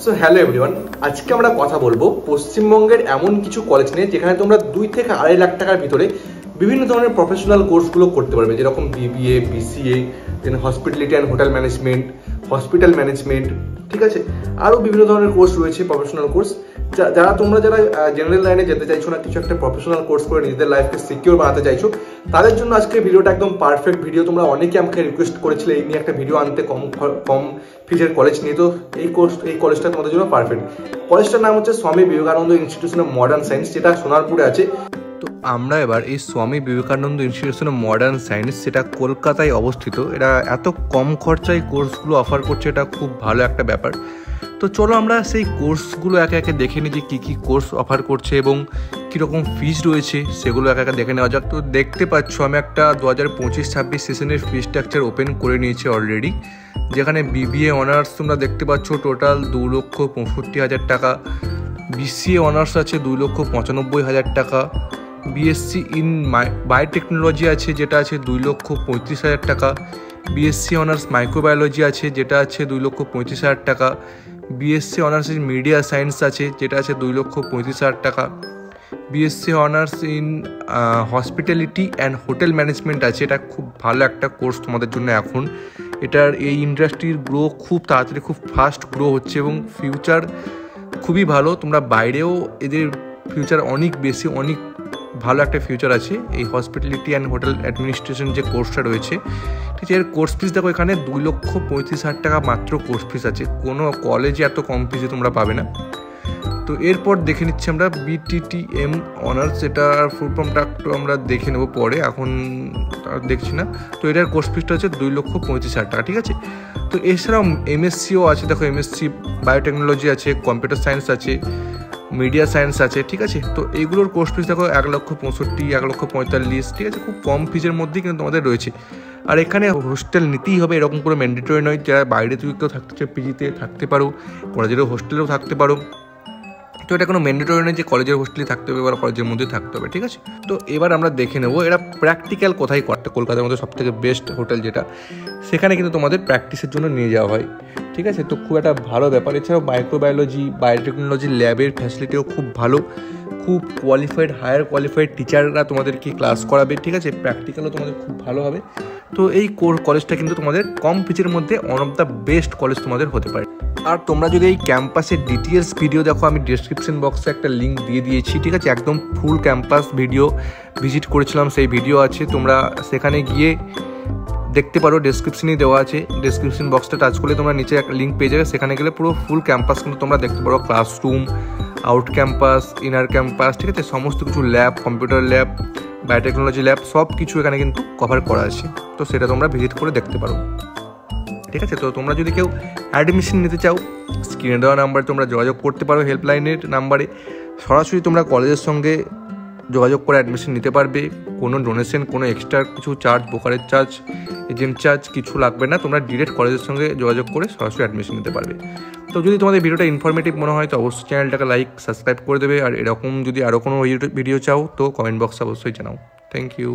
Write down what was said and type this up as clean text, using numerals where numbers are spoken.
So hello everyone, আজকে আমরা কথা বলবো পশ্চিমবঙ্গের এমন কিছু কলেজ নিয়ে যেখানে তোমরা 2 থেকে 2.5 লাখ টাকার ভিতরে বিভিন্ন ধরনের প্রফেশনাল কোর্সগুলো করতে পারবে, যেরকম BBA, BCA, then hospitality and hotel management, hospital management, ঠিক আছে। আরও বিভিন্ন ধরনের কোর্স রয়েছে, প্রফেশনাল কোর্স। যারা জেনারেল লাইনে যেতে চাইছো না, কিছু একটা প্রফেশনাল কোর্স করে নিজেদের লাইফকে সিকিউর বানাতে চাইছো, তাদের জন্য আজকে ভিডিওটা একদম পারফেক্ট ভিডিও। তোমরা অনেকে আমাকে রিকোয়েস্ট করেছিলে এই নিয়ে একটা ভিডিও আনতে, কম ফিজের কলেজ নিয়ে। তো এই কলেজটা তোমাদের জন্য পারফেক্ট। কলেজটার নাম হচ্ছে Swami Vivekananda institution of modern science, যেটা সোনারপুরে আছে। তো আমরা এবার এই Swami Vivekananda institution of modern science, সেটা কলকাতায় অবস্থিত। এটা এত কম খরচায় কোর্সগুলো অফার করছে, এটা খুব ভালো একটা ব্যাপার। তো চলো আমরা সেই কোর্সগুলো একে একে দেখে নিই যে কী কী কোর্স অফার করছে এবং কীরকম ফিজ রয়েছে, সেগুলো একে একে দেখে নেওয়া যাক। তো দেখতে পাচ্ছ আমি একটা 2025-26 সেশনের ফি স্ট্রাকচার ওপেন করে নিয়েছি অলরেডি, যেখানে বিবিএ অনার্স তোমরা দেখতে পাচ্ছ টোটাল 2,65,000 টাকা, বিসিএ অনার্স আছে 2,95,000 টাকা, বিএসসি ইন বায়োটেকনোলজি আছে যেটা আছে 2,35,000 টাকা, বিএসসি অনার্স মাইক্রোবায়োলজি আছে যেটা আছে 2,35,000 টাকা, BSc honours in media science আছে যেটা আছে 2,35,000 টাকা, BSc honours in hospitality and hotel management আছে। এটা খুব ভালো একটা কোর্স তোমাদের জন্য এখন। এটার এই ইন্ডাস্ট্রির গ্রো খুব তাড়াতাড়ি, খুব ফাস্ট গ্রো হচ্ছে এবং ফিউচার খুবই ভালো। তোমরা বাইরেও এদের ফিউচার অনেক বেশি, অনেক ভালো একটা ফিউচার আছে এই হসপিটালিটি অ্যান্ড হোটেল অ্যাডমিনিস্ট্রেশন যে কোর্সটা রয়েছে, ঠিক আছে। এর কোর্স ফিস দেখো এখানে 2,35,000 টাকা মাত্র কোর্স ফিস আছে। কোনো কলেজে এত কম ফিসে তোমরা পাবে না। তো এরপর দেখে নিচ্ছি আমরা বিটিটিএম অনার্স, এটার ফুল ফর্মটা একটু আমরা দেখে নেবো পরে, এখন দেখছি না। তো এটার কোর্স ফিসটা হচ্ছে 2,35,000 টাকা, ঠিক আছে। তো এছাড়াও এমএসসিও আছে, দেখো এমএসসি বায়োটেকনোলজি আছে, কম্পিউটার সায়েন্স আছে, মিডিয়া সায়েন্স আছে, ঠিক আছে। তো এইগুলোর কোর্স ফিস দেখো 1,65,000, 1,45,000, ঠিক আছে। খুব কম ফিজের মধ্যেই কিন্তু তোমাদের রয়েছে। আর এখানে হোস্টেল নিতেই হবে এরকম করে ম্যান্ডেটরি নয়। যারা বাইরে তুমি কেউ থাকতে চাও পিজিতে থাকতে পারো, কলেজেরও হোস্টেলেও থাকতে পারো। তো এটা কোনো ম্যান্ডেটরি নয় যে কলেজের হোস্টেলে থাকতে হবে বা কলেজের মধ্যে থাকতে হবে, ঠিক আছে। তো এবার আমরা দেখে নেবো এরা প্র্যাকটিক্যাল কোথায় করতে। কলকাতার মধ্যে সবথেকে বেস্ট হোটেল যেটা, সেখানে কিন্তু তোমাদের প্র্যাকটিসের জন্য নিয়ে যাওয়া হয়, ঠিক আছে। তো খুব একটা ভালো ব্যাপার। এছাড়াও মাইক্রোবায়োলজি, বায়োটেকনোলজি ল্যাবের ফ্যাসিলিটিও খুব ভালো, খুব কোয়ালিফাইড, হায়ার কোয়ালিফাইড টিচাররা তোমাদেরকে ক্লাস করাবে, ঠিক আছে। প্র্যাকটিক্যালও তোমাদের খুব ভালো হবে। তো এই কলেজটা কিন্তু তোমাদের কম ফিজের মধ্যে one of the best college তোমাদের হতে পারে। আর তোমরা যদি এই ক্যাম্পাসের ডিটেলস ভিডিও দেখো, আমি ডিসক্রিপশন বক্সে একটা লিঙ্ক দিয়ে দিয়েছি, ঠিক আছে। একদম ফুল ক্যাম্পাস ভিডিও ভিজিট করেছিলাম, সেই ভিডিও আছে, তোমরা সেখানে গিয়ে দেখতে পারো। ডেসক্রিপশনেই দেওয়া আছে, ডেসক্রিপশন বক্সটা টাচ করলে তোমরা নিচে একটা লিঙ্ক পেয়ে যাবে। সেখানে গেলে পুরো ফুল ক্যাম্পাস কিন্তু তোমরা দেখতে পারো, classroom, out campus, inner campus, ঠিক আছে। সমস্ত কিছু lab, computer lab, biotechnology lab, সব কিছু এখানে কিন্তু কভার করা আছে। তো সেটা তোমরা ভিজিট করে দেখতে পারো, ঠিক আছে। তো তোমরা যদি কেউ অ্যাডমিশন নিতে চাও, স্ক্রিনে দেওয়া নাম্বারে তোমরা যোগাযোগ করতে পারো, হেল্পলাইনের নাম্বারে। সরাসরি তোমরা কলেজের সঙ্গে যোগাযোগ করে অ্যাডমিশন নিতে পারবে। কোনো ডোনেশন, কোনো এক্সট্রা কিছু charge, brokerage charge, agent charge কিছু লাগবে না। তোমরা ডিরেক্ট কলেজের সঙ্গে যোগাযোগ করে সরাসরি অ্যাডমিশন নিতে পারবে। তো যদি তোমাদের ভিডিওটা ইনফরমেটিভ মনে হয় তো অবশ্যই চ্যানেলটাকে লাইক, সাবস্ক্রাইব করে দেবে। আর এরকম যদি আরও কোনো ভিডিও চাও তো কমেন্ট বক্সে অবশ্যই জানাও। Thank you.